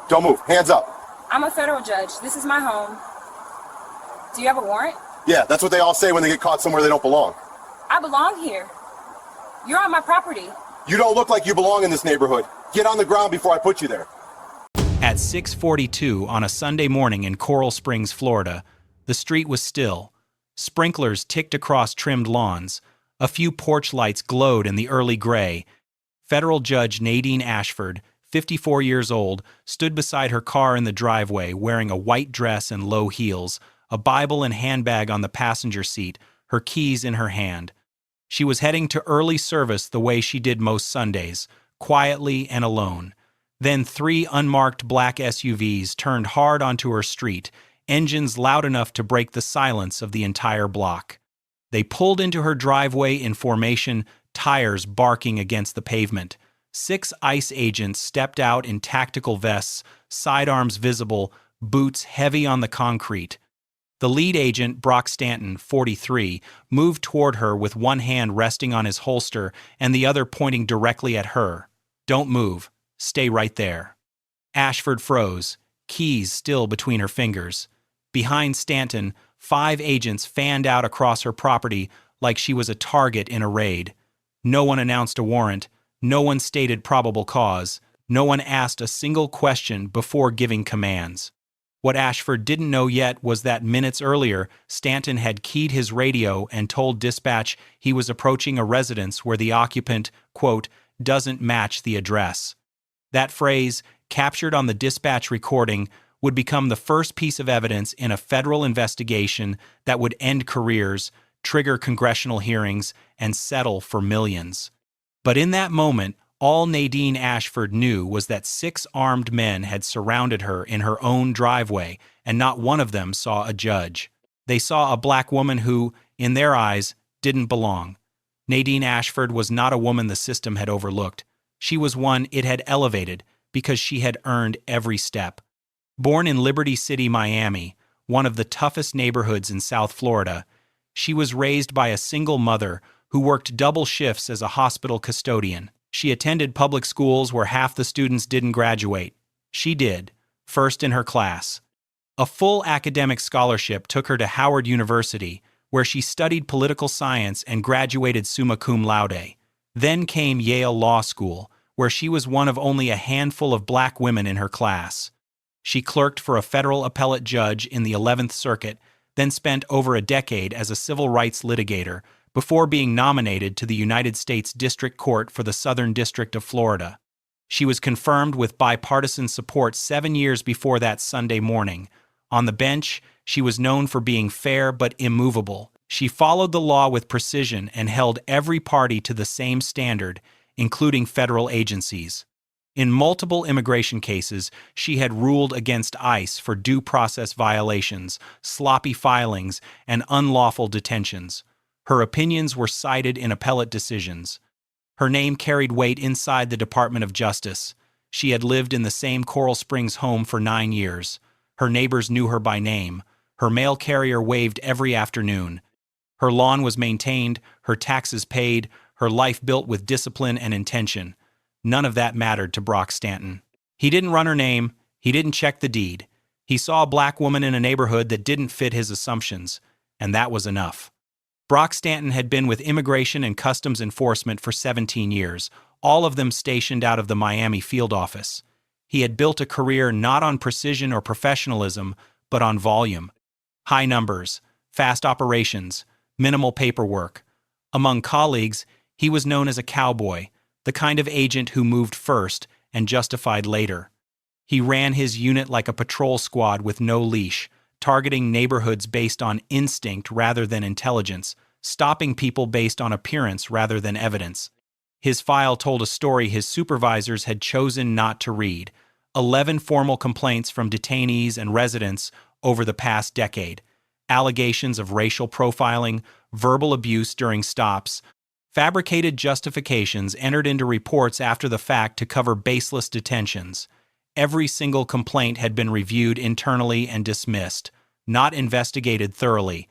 Don't move. Hands up. I'm a federal judge. This is my home. Do you have a warrant? Yeah, that's what they all say when they get caught somewhere they don't belong. I belong here. You're on my property. You don't look like you belong in this neighborhood. Get on the ground before I put you there. At 6:42 on a Sunday morning in Coral Springs, Florida, the street was still. Sprinklers ticked across trimmed lawns. A few porch lights glowed in the early gray. Federal Judge Nadine Ashford, 54 years old, stood beside her car in the driveway wearing a white dress and low heels, a Bible and handbag on the passenger seat, her keys in her hand. She was heading to early service the way she did most Sundays, quietly and alone. Then 3 unmarked black SUVs turned hard onto her street, engines loud enough to break the silence of the entire block. They pulled into her driveway in formation, tires barking against the pavement. 6 ICE agents stepped out in tactical vests, sidearms visible, boots heavy on the concrete. The lead agent, Brock Stanton, 43, moved toward her with one hand resting on his holster and the other pointing directly at her. "Don't move. Stay right there." Ashford froze, keys still between her fingers. Behind Stanton, 5 agents fanned out across her property like she was a target in a raid. No one announced a warrant. No one stated probable cause. No one asked a single question before giving commands. What Ashford didn't know yet was that minutes earlier, Stanton had keyed his radio and told dispatch he was approaching a residence where the occupant, quote, "doesn't match the address." That phrase, captured on the dispatch recording, would become the first piece of evidence in a federal investigation that would end careers, trigger congressional hearings, and settle for millions. But in that moment, all Nadine Ashford knew was that 6 armed men had surrounded her in her own driveway, and not one of them saw a judge. They saw a black woman who, in their eyes, didn't belong. Nadine Ashford was not a woman the system had overlooked. She was one it had elevated because she had earned every step. Born in Liberty City, Miami, one of the toughest neighborhoods in South Florida, she was raised by a single mother who worked double shifts as a hospital custodian. She attended public schools where half the students didn't graduate. She did, first in her class. A full academic scholarship took her to Howard University, where she studied political science and graduated summa cum laude. Then came Yale Law School, where she was one of only a handful of black women in her class. She clerked for a federal appellate judge in the 11th Circuit, then spent over a decade as a civil rights litigator before being nominated to the United States District Court for the Southern District of Florida. She was confirmed with bipartisan support 7 years before that Sunday morning. On the bench, she was known for being fair but immovable. She followed the law with precision and held every party to the same standard, including federal agencies. In multiple immigration cases, she had ruled against ICE for due process violations, sloppy filings, and unlawful detentions. Her opinions were cited in appellate decisions. Her name carried weight inside the Department of Justice. She had lived in the same Coral Springs home for 9 years. Her neighbors knew her by name. Her mail carrier waved every afternoon. Her lawn was maintained, her taxes paid, her life built with discipline and intention. None of that mattered to Brock Stanton. He didn't run her name. He didn't check the deed. He saw a black woman in a neighborhood that didn't fit his assumptions, and that was enough. Brock Stanton had been with Immigration and Customs Enforcement for 17 years, all of them stationed out of the Miami field office. He had built a career not on precision or professionalism, but on volume. High numbers, fast operations, minimal paperwork. Among colleagues, he was known as a cowboy, the kind of agent who moved first and justified later. He ran his unit like a patrol squad with no leash, targeting neighborhoods based on instinct rather than intelligence, stopping people based on appearance rather than evidence. His file told a story his supervisors had chosen not to read: 11 formal complaints from detainees and residents over the past decade, allegations of racial profiling, verbal abuse during stops, fabricated justifications entered into reports after the fact to cover baseless detentions. Every single complaint had been reviewed internally and dismissed, not investigated thoroughly,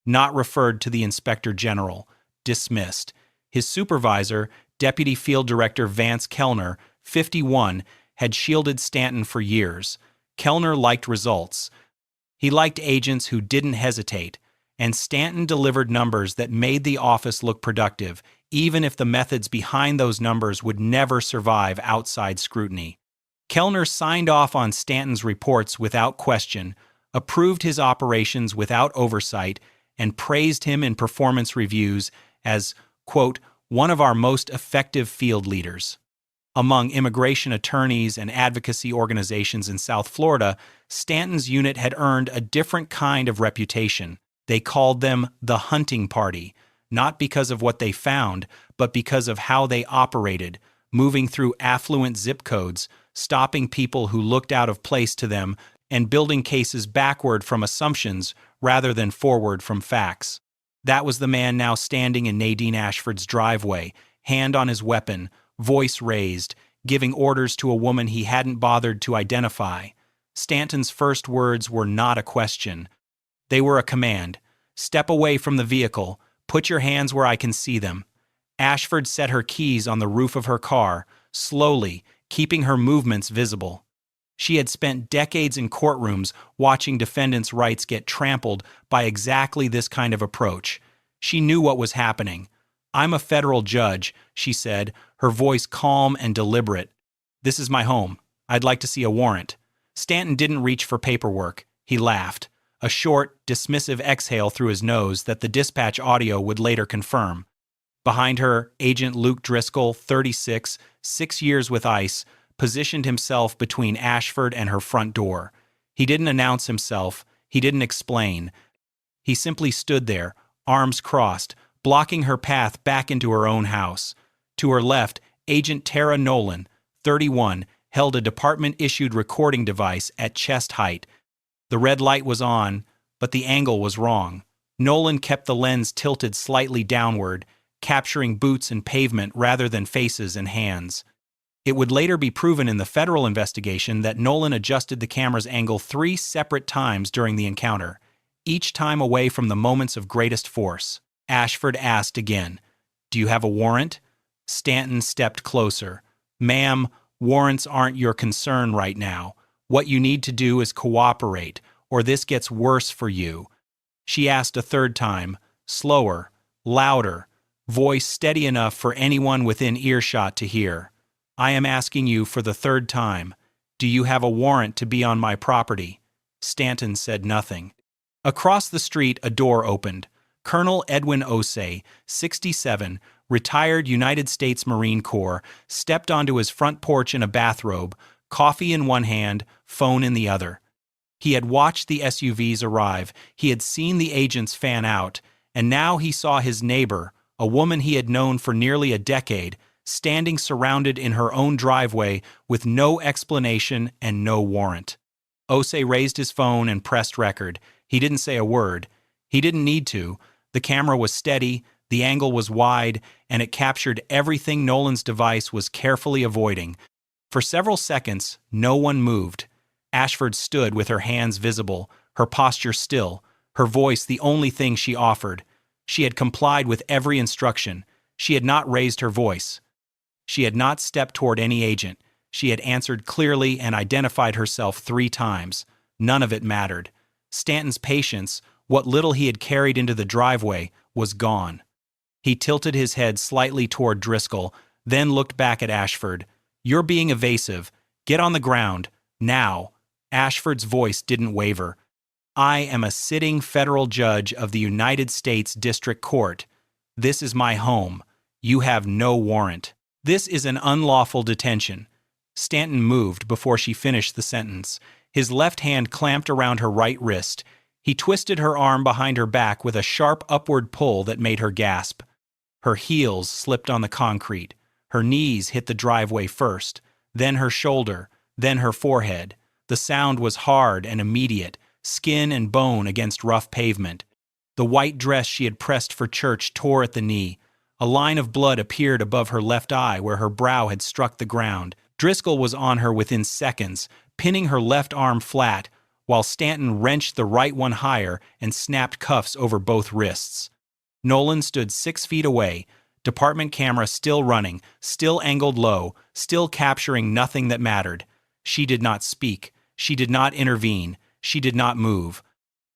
not referred to the Inspector General, dismissed. His supervisor, Deputy Field Director Vance Kellner, 51, had shielded Stanton for years. Kellner liked results. He liked agents who didn't hesitate, and Stanton delivered numbers that made the office look productive, even if the methods behind those numbers would never survive outside scrutiny. Kellner signed off on Stanton's reports without question, approved his operations without oversight, and praised him in performance reviews as, quote, one of our most effective field leaders. Among immigration attorneys and advocacy organizations in South Florida, Stanton's unit had earned a different kind of reputation. They called them the hunting party, not because of what they found, but because of how they operated, moving through affluent zip codes, stopping people who looked out of place to them, and building cases backward from assumptions rather than forward from facts. That was the man now standing in Nadine Ashford's driveway, hand on his weapon, voice raised, giving orders to a woman he hadn't bothered to identify. Stanton's first words were not a question. They were a command. Step away from the vehicle. Put your hands where I can see them. Ashford set her keys on the roof of her car, slowly, keeping her movements visible. She had spent decades in courtrooms watching defendants' rights get trampled by exactly this kind of approach. She knew what was happening. I'm a federal judge, she said, her voice calm and deliberate. This is my home. I'd like to see a warrant. Stanton didn't reach for paperwork. He laughed, a short, dismissive exhale through his nose that the dispatch audio would later confirm. Behind her, Agent Luke Driscoll, 36, 6 years with ICE, positioned himself between Ashford and her front door. He didn't announce himself. He didn't explain. He simply stood there, arms crossed, blocking her path back into her own house. To her left, Agent Tara Nolan, 31, held a department-issued recording device at chest height. The red light was on, but the angle was wrong. Nolan kept the lens tilted slightly downward, capturing boots and pavement rather than faces and hands. It would later be proven in the federal investigation that Nolan adjusted the camera's angle 3 separate times during the encounter, each time away from the moments of greatest force. Ashford asked again, "Do you have a warrant?" Stanton stepped closer. "Ma'am, warrants aren't your concern right now. What you need to do is cooperate, or this gets worse for you." She asked a third time, slower, louder, voice steady enough for anyone within earshot to hear. "I am asking you for the third time. Do you have a warrant to be on my property?" Stanton said nothing. Across the street, a door opened. Colonel Edwin Osei, 67, retired United States Marine Corps, stepped onto his front porch in a bathrobe, coffee in one hand, phone in the other. He had watched the SUVs arrive, he had seen the agents fan out, and now he saw his neighbor, a woman he had known for nearly a decade, standing surrounded in her own driveway with no explanation and no warrant. Osei raised his phone and pressed record. He didn't say a word. He didn't need to. The camera was steady, the angle was wide, and it captured everything Nolan's device was carefully avoiding. For several seconds, no one moved. Ashford stood with her hands visible, her posture still, her voice the only thing she offered. She had complied with every instruction. She had not raised her voice. She had not stepped toward any agent. She had answered clearly and identified herself 3 times. None of it mattered. Stanton's patience, what little he had carried into the driveway, was gone. He tilted his head slightly toward Driscoll, then looked back at Ashford. "You're being evasive. Get on the ground. Now." Ashford's voice didn't waver. "I am a sitting federal judge of the United States District Court. This is my home. You have no warrant. This is an unlawful detention." Stanton moved before she finished the sentence. His left hand clamped around her right wrist. He twisted her arm behind her back with a sharp upward pull that made her gasp. Her heels slipped on the concrete. Her knees hit the driveway first, then her shoulder, then her forehead. The sound was hard and immediate, skin and bone against rough pavement. The white dress she had pressed for church tore at the knee. A line of blood appeared above her left eye where her brow had struck the ground. Driscoll was on her within seconds, pinning her left arm flat, while Stanton wrenched the right one higher and snapped cuffs over both wrists. Nolan stood 6 feet away, Department camera still running, still angled low, still capturing nothing that mattered. She did not speak. She did not intervene. She did not move.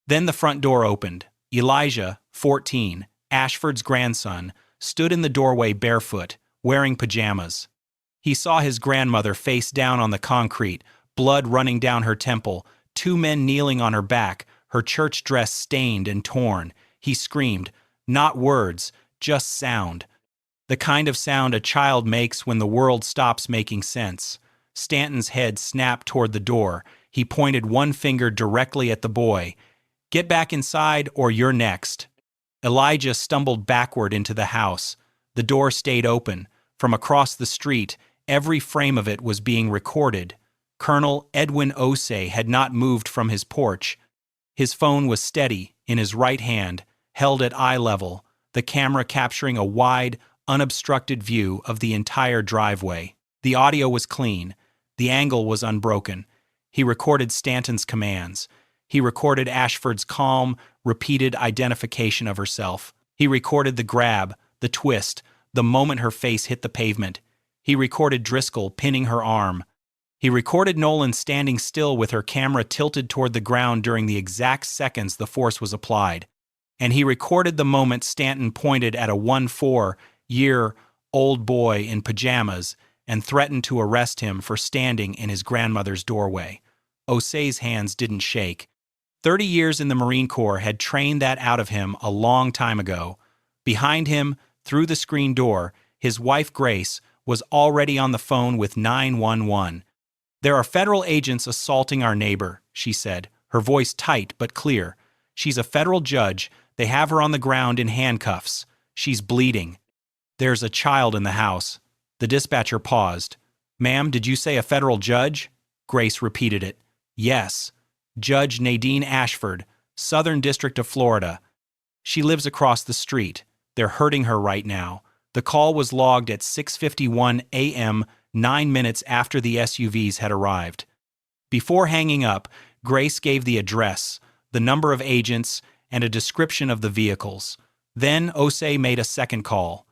Then the front door opened. Elijah, 14, Ashford's grandson, stood in the doorway barefoot, wearing pajamas. He saw his grandmother face down on the concrete, blood running down her temple, two men kneeling on her back, her church dress stained and torn. He screamed, not words, just sound. The kind of sound a child makes when the world stops making sense. Stanton's head snapped toward the door. He pointed one finger directly at the boy. Get back inside or you're next. Elijah stumbled backward into the house. The door stayed open. From across the street, every frame of it was being recorded. Colonel Edwin Osei had not moved from his porch. His phone was steady, in his right hand, held at eye level, the camera capturing a wide, unobstructed view of the entire driveway. The audio was clean. The angle was unbroken. He recorded Stanton's commands. He recorded Ashford's calm, repeated identification of herself. He recorded the grab, the twist, the moment her face hit the pavement. He recorded Driscoll pinning her arm. He recorded Nolan standing still with her camera tilted toward the ground during the exact seconds the force was applied. And he recorded the moment Stanton pointed at a 14-year-old boy in pajamas and threatened to arrest him for standing in his grandmother's doorway. Osei's hands didn't shake. 30 years in the Marine Corps had trained that out of him a long time ago. Behind him, through the screen door, his wife Grace was already on the phone with 911. There are federal agents assaulting our neighbor, she said, her voice tight but clear. She's a federal judge. They have her on the ground in handcuffs. She's bleeding. There's a child in the house. The dispatcher paused. Ma'am, did you say a federal judge? Grace repeated it. Yes. Judge Nadine Ashford, Southern District of Florida. She lives across the street. They're hurting her right now. The call was logged at 6:51 a.m., 9 minutes after the SUVs had arrived. Before hanging up, Grace gave the address, the number of agents, and a description of the vehicles. Then Osei made a second call.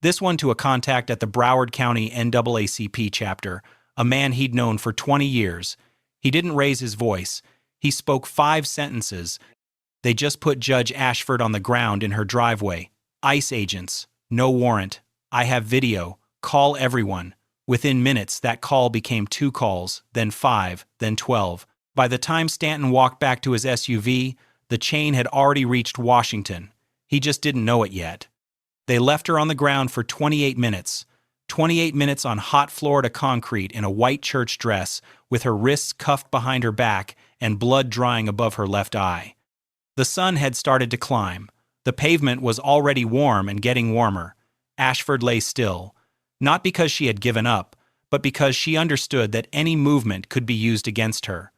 This one to a contact at the Broward County NAACP chapter, a man he'd known for 20 years. He didn't raise his voice. He spoke 5 sentences. They just put Judge Ashford on the ground in her driveway. ICE agents. No warrant. I have video. Call everyone. Within minutes, that call became 2 calls, then 5, then 12. By the time Stanton walked back to his SUV, the chain had already reached Washington. He just didn't know it yet. They left her on the ground for 28 minutes. 28 minutes on hot Florida concrete in a white church dress, with her wrists cuffed behind her back and blood drying above her left eye. The sun had started to climb. The pavement was already warm and getting warmer. Ashford lay still, not because she had given up, but because she understood that any movement could be used against her.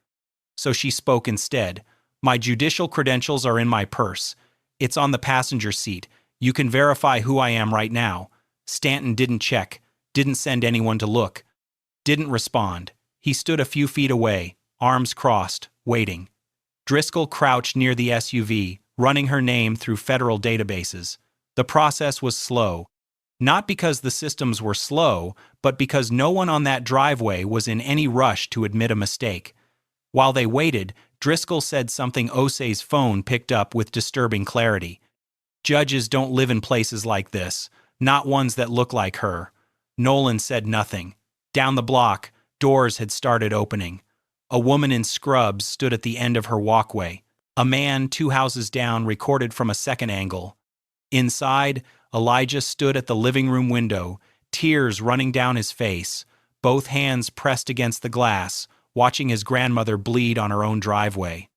So she spoke instead. My judicial credentials are in my purse. It's on the passenger seat. You can verify who I am right now. Stanton didn't check, didn't send anyone to look, didn't respond. He stood a few feet away, arms crossed, waiting. Driscoll crouched near the SUV, running her name through federal databases. The process was slow. Not because the systems were slow, but because no one on that driveway was in any rush to admit a mistake. While they waited, Driscoll said something Osei's phone picked up with disturbing clarity. Judges don't live in places like this, not ones that look like her. Nolan said nothing. Down the block, doors had started opening. A woman in scrubs stood at the end of her walkway. A man 2 houses down recorded from a second angle. Inside, Elijah stood at the living room window, tears running down his face, both hands pressed against the glass, watching his grandmother bleed on her own driveway.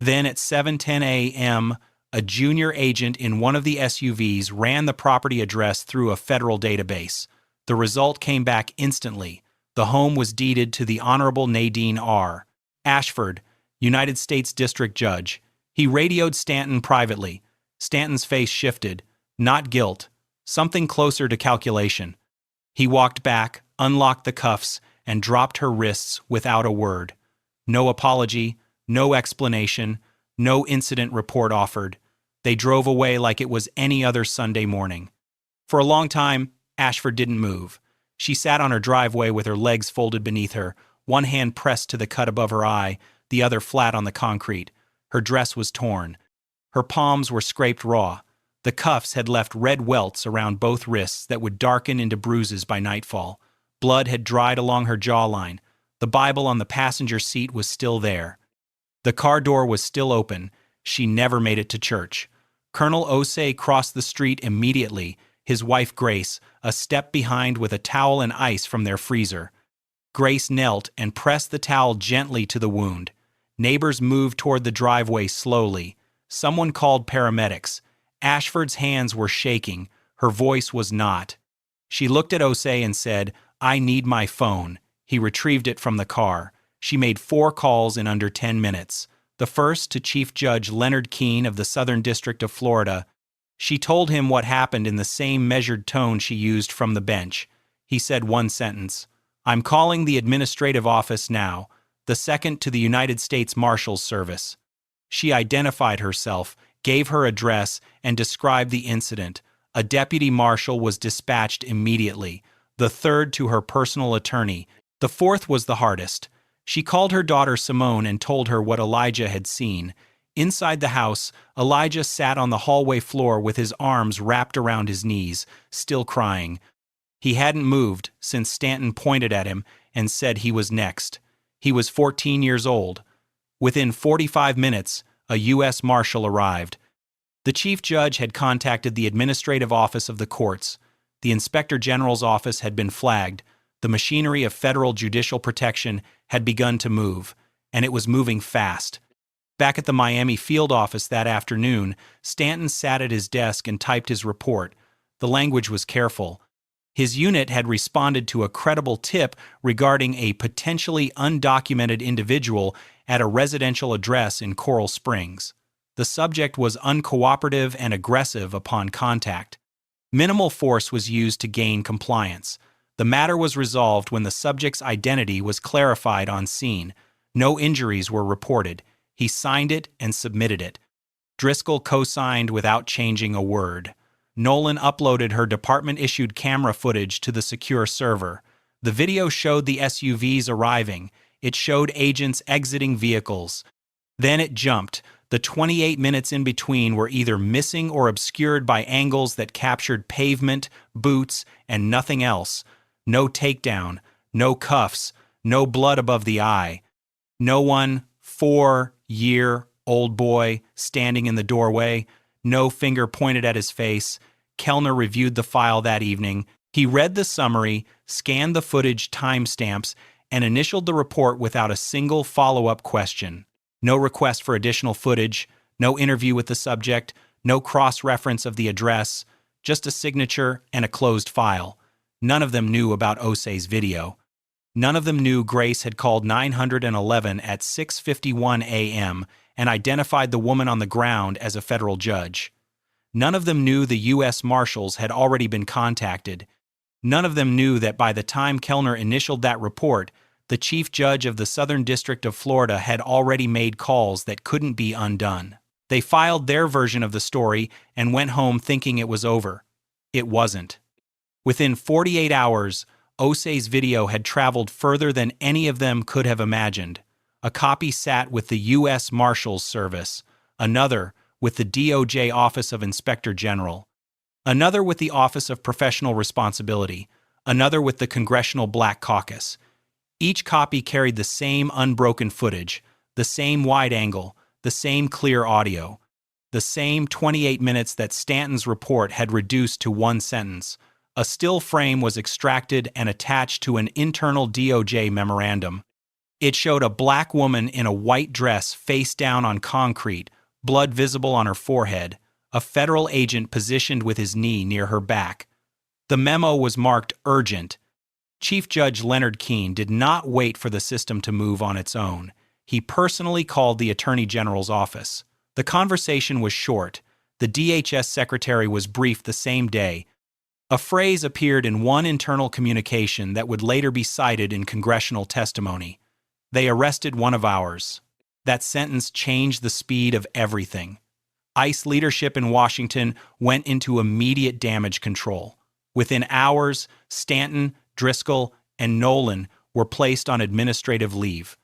Then at 7:10 a.m., a junior agent in one of the SUVs ran the property address through a federal database. The result came back instantly. The home was deeded to the Honorable Nadine R. Ashford, United States District Judge. He radioed Stanton privately. Stanton's face shifted. Not guilt. Something closer to calculation. He walked back, unlocked the cuffs, and dropped her wrists without a word. No apology, no explanation, no incident report offered. They drove away like it was any other Sunday morning. For a long time, Ashford didn't move. She sat on her driveway with her legs folded beneath her, one hand pressed to the cut above her eye, the other flat on the concrete. Her dress was torn. Her palms were scraped raw. The cuffs had left red welts around both wrists that would darken into bruises by nightfall. Blood had dried along her jawline. The Bible on the passenger seat was still there. The car door was still open. She never made it to church. Colonel Osei crossed the street immediately, his wife Grace, a step behind with a towel and ice from their freezer. Grace knelt and pressed the towel gently to the wound. Neighbors moved toward the driveway slowly. Someone called paramedics. Ashford's hands were shaking. Her voice was not. She looked at Osei and said, "I need my phone." He retrieved it from the car. She made 4 calls in under 10 minutes. The first to Chief Judge Leonard Keene of the Southern District of Florida. She told him what happened in the same measured tone she used from the bench. He said one sentence, "I'm calling the administrative office now," the second to the United States Marshal's Service. She identified herself, gave her address, and described the incident. A deputy marshal was dispatched immediately, the third to her personal attorney. The fourth was the hardest. She called her daughter Simone and told her what Elijah had seen. Inside the house, Elijah sat on the hallway floor with his arms wrapped around his knees, still crying. He hadn't moved since Stanton pointed at him and said he was next. He was 14 years old. Within 45 minutes, a U.S. Marshal arrived. The Chief Judge had contacted the administrative office of the courts. The Inspector General's office had been flagged. The machinery of federal judicial protection had begun to move, and it was moving fast. Back at the Miami field office that afternoon, Stanton sat at his desk and typed his report. The language was careful. His unit had responded to a credible tip regarding a potentially undocumented individual at a residential address in Coral Springs. The subject was uncooperative and aggressive upon contact. Minimal force was used to gain compliance. The matter was resolved when the subject's identity was clarified on scene. No injuries were reported. He signed it and submitted it. Driscoll co-signed without changing a word. Nolan uploaded her department-issued camera footage to the secure server. The video showed the SUVs arriving. It showed agents exiting vehicles. Then it jumped. The 28 minutes in between were either missing or obscured by angles that captured pavement, boots, and nothing else. No takedown, no cuffs, no blood above the eye. No one, 4-year-old boy, standing in the doorway. No finger pointed at his face. Kellner reviewed the file that evening. He read the summary, scanned the footage timestamps, and initialed the report without a single follow-up question. No request for additional footage, no interview with the subject, no cross-reference of the address, just a signature and a closed file. None of them knew about Osei's video. None of them knew Grace had called 911 at 6:51 a.m. and identified the woman on the ground as a federal judge. None of them knew the U.S. Marshals had already been contacted. None of them knew that by the time Kellner initialed that report, the Chief Judge of the Southern District of Florida had already made calls that couldn't be undone. They filed their version of the story and went home thinking it was over. It wasn't. Within 48 hours, Osei's video had traveled further than any of them could have imagined. A copy sat with the U.S. Marshal's Service, another with the DOJ Office of Inspector General, another with the Office of Professional Responsibility, another with the Congressional Black Caucus. Each copy carried the same unbroken footage, the same wide angle, the same clear audio, the same 28 minutes that Stanton's report had reduced to one sentence. A still frame was extracted and attached to an internal DOJ memorandum. It showed a black woman in a white dress face down on concrete, blood visible on her forehead, a federal agent positioned with his knee near her back. The memo was marked urgent. Chief Judge Leonard Keene did not wait for the system to move on its own. He personally called the Attorney General's office. The conversation was short. The DHS secretary was briefed the same day. A phrase appeared in one internal communication that would later be cited in congressional testimony. They arrested one of ours. That sentence changed the speed of everything. ICE leadership in Washington went into immediate damage control. Within hours, Stanton, Driscoll, and Nolan were placed on administrative leave.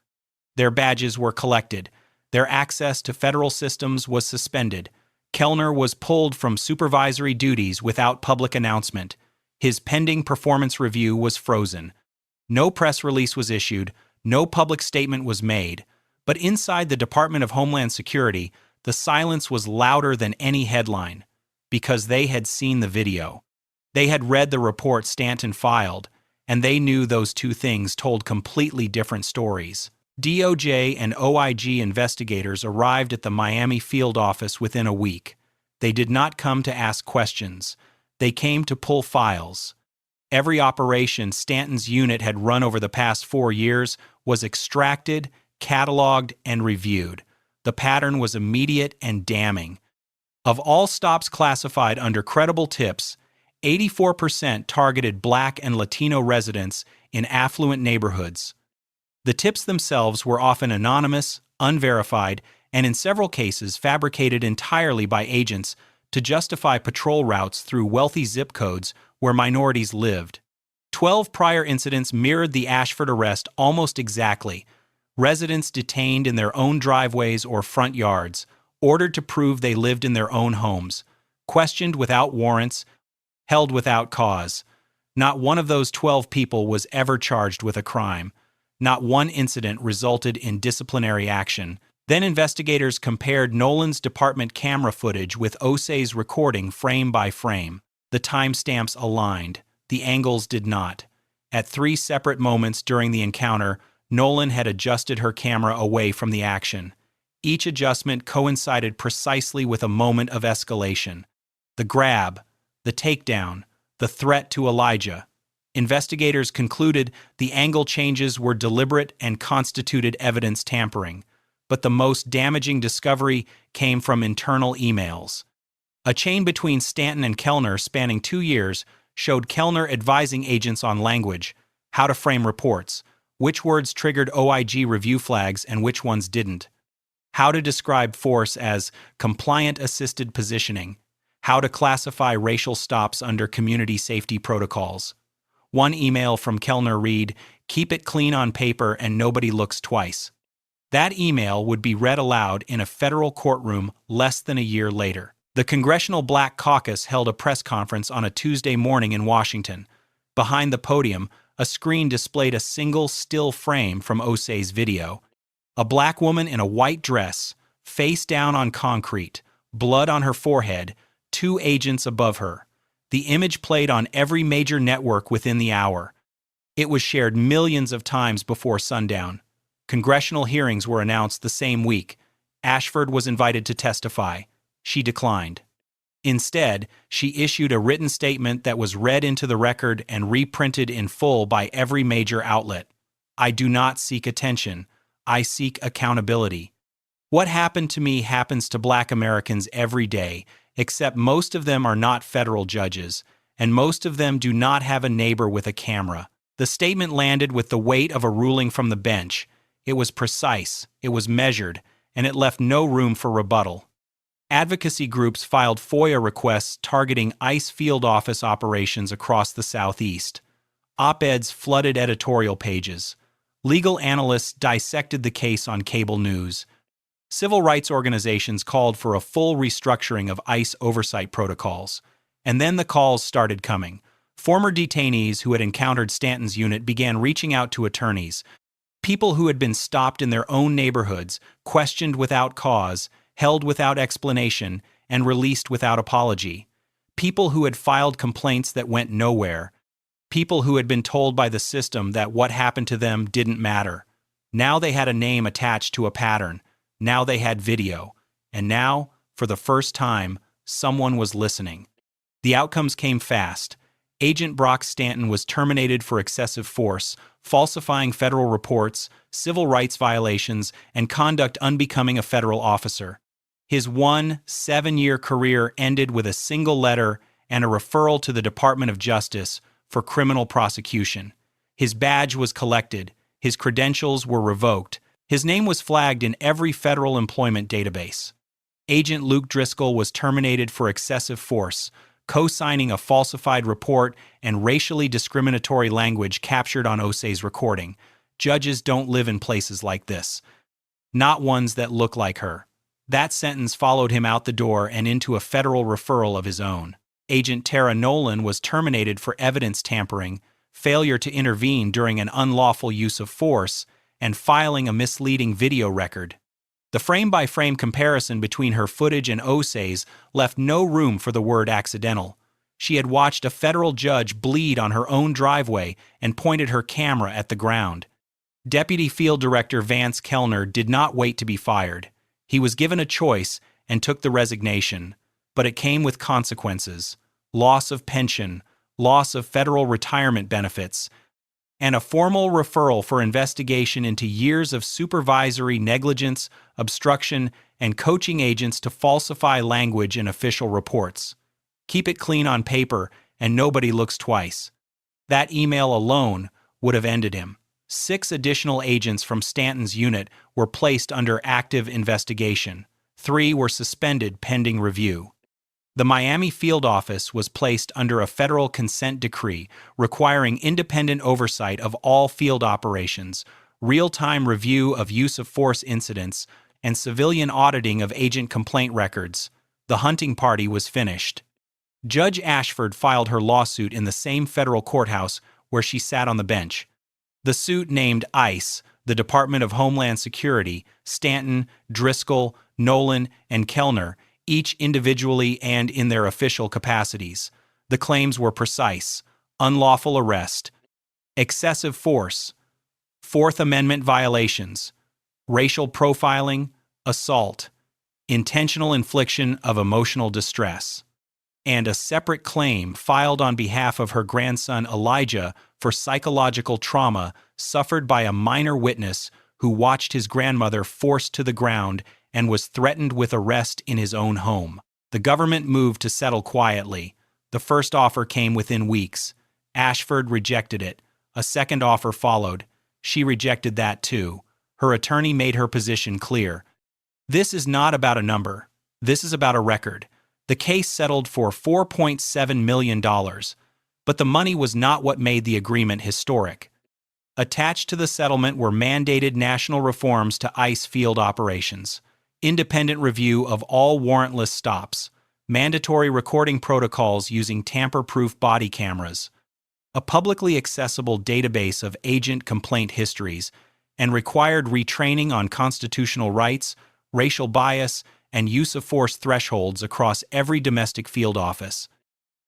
Their badges were collected. Their access to federal systems was suspended. Kellner was pulled from supervisory duties without public announcement. His pending performance review was frozen. No press release was issued, no public statement was made. But inside the Department of Homeland Security, the silence was louder than any headline, because they had seen the video. They had read the report Stanton filed, and they knew those two things told completely different stories. DOJ and OIG investigators arrived at the Miami field office within a week. They did not come to ask questions. They came to pull files. Every operation Stanton's unit had run over the past 4 years was extracted, cataloged, and reviewed. The pattern was immediate and damning. Of all stops classified under credible tips, 84% targeted Black and Latino residents in affluent neighborhoods. The tips themselves were often anonymous, unverified, and in several cases fabricated entirely by agents to justify patrol routes through wealthy zip codes where minorities lived. 12 prior incidents mirrored the Ashford arrest almost exactly. Residents detained in their own driveways or front yards, ordered to prove they lived in their own homes, questioned without warrants, held without cause. Not one of those 12 people was ever charged with a crime. Not one incident resulted in disciplinary action. Then investigators compared Nolan's department camera footage with Osei's recording frame by frame. The timestamps aligned. The angles did not. At 3 separate moments during the encounter, Nolan had adjusted her camera away from the action. Each adjustment coincided precisely with a moment of escalation. The grab, the takedown, the threat to Elijah. Investigators concluded the angle changes were deliberate and constituted evidence tampering. But the most damaging discovery came from internal emails. A chain between Stanton and Kellner spanning 2 years showed Kellner advising agents on language, how to frame reports, which words triggered OIG review flags and which ones didn't, how to describe force as compliant-assisted positioning, how to classify racial stops under community safety protocols. One email from Kellner read, "Keep it clean on paper and nobody looks twice." That email would be read aloud in a federal courtroom less than a year later. The Congressional Black Caucus held a press conference on a Tuesday morning in Washington. Behind the podium, a screen displayed a single still frame from Osei's video. A black woman in a white dress, face down on concrete, blood on her forehead, 2 agents above her. The image played on every major network within the hour. It was shared millions of times before sundown. Congressional hearings were announced the same week. Ashford was invited to testify. She declined. Instead, she issued a written statement that was read into the record and reprinted in full by every major outlet. "I do not seek attention. I seek accountability. What happened to me happens to Black Americans every day, except most of them are not federal judges, and most of them do not have a neighbor with a camera." The statement landed with the weight of a ruling from the bench. It was precise, it was measured, and it left no room for rebuttal. Advocacy groups filed FOIA requests targeting ICE field office operations across the Southeast. Op-eds flooded editorial pages. Legal analysts dissected the case on cable news. Civil rights organizations called for a full restructuring of ICE oversight protocols. And then the calls started coming. Former detainees who had encountered Stanton's unit began reaching out to attorneys. People who had been stopped in their own neighborhoods, questioned without cause, held without explanation, and released without apology. People who had filed complaints that went nowhere. People who had been told by the system that what happened to them didn't matter. Now they had a name attached to a pattern. Now they had video. And now, for the first time, someone was listening. The outcomes came fast. Agent Brock Stanton was terminated for excessive force, falsifying federal reports, civil rights violations, and conduct unbecoming a federal officer. His 7-year career ended with a single letter and a referral to the Department of Justice for criminal prosecution. His badge was collected, his credentials were revoked, his name was flagged in every federal employment database. Agent Luke Driscoll was terminated for excessive force, co-signing a falsified report and racially discriminatory language captured on Osei's recording. Judges don't live in places like this. Not ones that look like her. That sentence followed him out the door and into a federal referral of his own. Agent Tara Nolan was terminated for evidence tampering, failure to intervene during an unlawful use of force, and filing a misleading video record. The frame-by-frame comparison between her footage and Osei's left no room for the word accidental. She had watched a federal judge bleed on her own driveway and pointed her camera at the ground. Deputy Field Director Vance Kellner did not wait to be fired. He was given a choice and took the resignation, but it came with consequences: loss of pension, loss of federal retirement benefits, and a formal referral for investigation into years of supervisory negligence, obstruction, and coaching agents to falsify language in official reports. Keep it clean on paper, and nobody looks twice. That email alone would have ended him. 6 additional agents from Stanton's unit were placed under active investigation. 3 were suspended pending review. The Miami field office was placed under a federal consent decree requiring independent oversight of all field operations, real-time review of use-of-force incidents, and civilian auditing of agent complaint records. The hunting party was finished. Judge Ashford filed her lawsuit in the same federal courthouse where she sat on the bench. The suit named ICE, the Department of Homeland Security, Stanton, Driscoll, Nolan, and Kellner, each individually and in their official capacities. The claims were precise: unlawful arrest, excessive force, Fourth Amendment violations, racial profiling, assault, intentional infliction of emotional distress, and a separate claim filed on behalf of her grandson Elijah for psychological trauma suffered by a minor witness who watched his grandmother forced to the ground and was threatened with arrest in his own home. The government moved to settle quietly. The first offer came within weeks. Ashford rejected it. A second offer followed. She rejected that too. Her attorney made her position clear. This is not about a number. This is about a record. The case settled for $4.7 million, but the money was not what made the agreement historic. Attached to the settlement were mandated national reforms to ICE field operations, independent review of all warrantless stops, mandatory recording protocols using tamper-proof body cameras, a publicly accessible database of agent complaint histories, and required retraining on constitutional rights, racial bias, and use-of-force thresholds across every domestic field office.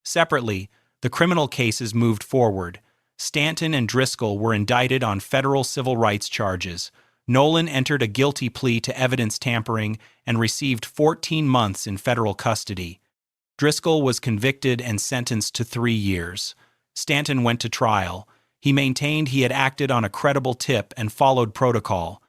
Separately, the criminal cases moved forward. Stanton and Driscoll were indicted on federal civil rights charges. Nolan entered a guilty plea to evidence tampering and received 14 months in federal custody. Driscoll was convicted and sentenced to 3 years. Stanton went to trial. He maintained he had acted on a credible tip and followed protocol.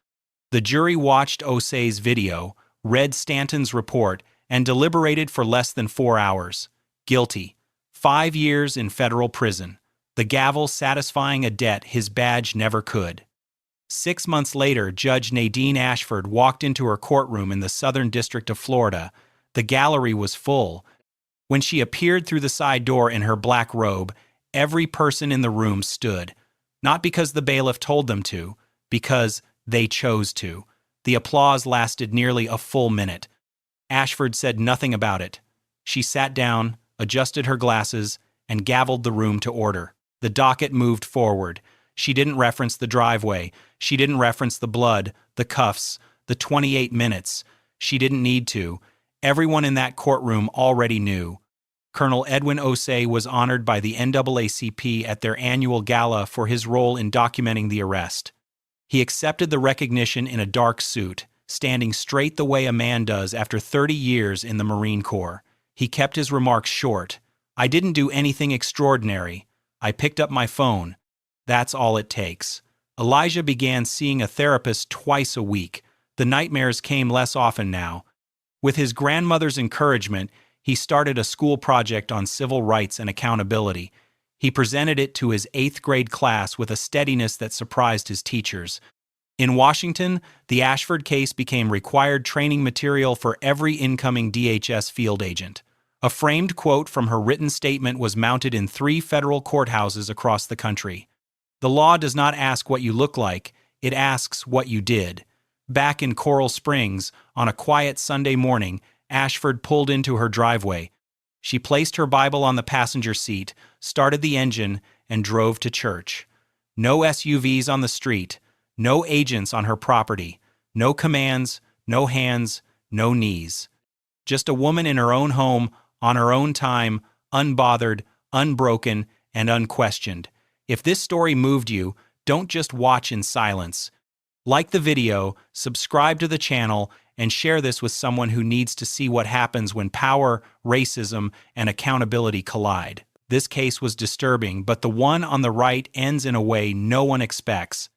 The jury watched Osei's video, read Stanton's report, and deliberated for less than 4 hours. Guilty. 5 years in federal prison. The gavel satisfying a debt his badge never could. 6 months later, Judge Nadine Ashford walked into her courtroom in the Southern District of Florida. The gallery was full. When she appeared through the side door in her black robe, every person in the room stood. Not because the bailiff told them to, because they chose to. The applause lasted nearly a full minute. Ashford said nothing about it. She sat down, adjusted her glasses, and gavelled the room to order. The docket moved forward. She didn't reference the driveway. She didn't reference the blood, the cuffs, the 28 minutes. She didn't need to. Everyone in that courtroom already knew. Colonel Edwin Osei was honored by the NAACP at their annual gala for his role in documenting the arrest. He accepted the recognition in a dark suit, standing straight the way a man does after 30 years in the Marine Corps. He kept his remarks short. "I didn't do anything extraordinary. I picked up my phone. That's all it takes." Elijah began seeing a therapist twice a week. The nightmares came less often now. With his grandmother's encouragement, he started a school project on civil rights and accountability. He presented it to his 8th grade class with a steadiness that surprised his teachers. In Washington, the Ashford case became required training material for every incoming DHS field agent. A framed quote from her written statement was mounted in 3 federal courthouses across the country. The law does not ask what you look like, it asks what you did. Back in Coral Springs, on a quiet Sunday morning, Ashford pulled into her driveway. She placed her Bible on the passenger seat, started the engine, and drove to church. No SUVs on the street, no agents on her property, no commands, no hands, no knees. Just a woman in her own home, on her own time, unbothered, unbroken, and unquestioned. If this story moved you, don't just watch in silence. Like the video, subscribe to the channel, and share this with someone who needs to see what happens when power, racism, and accountability collide. This case was disturbing, but the one on the right ends in a way no one expects.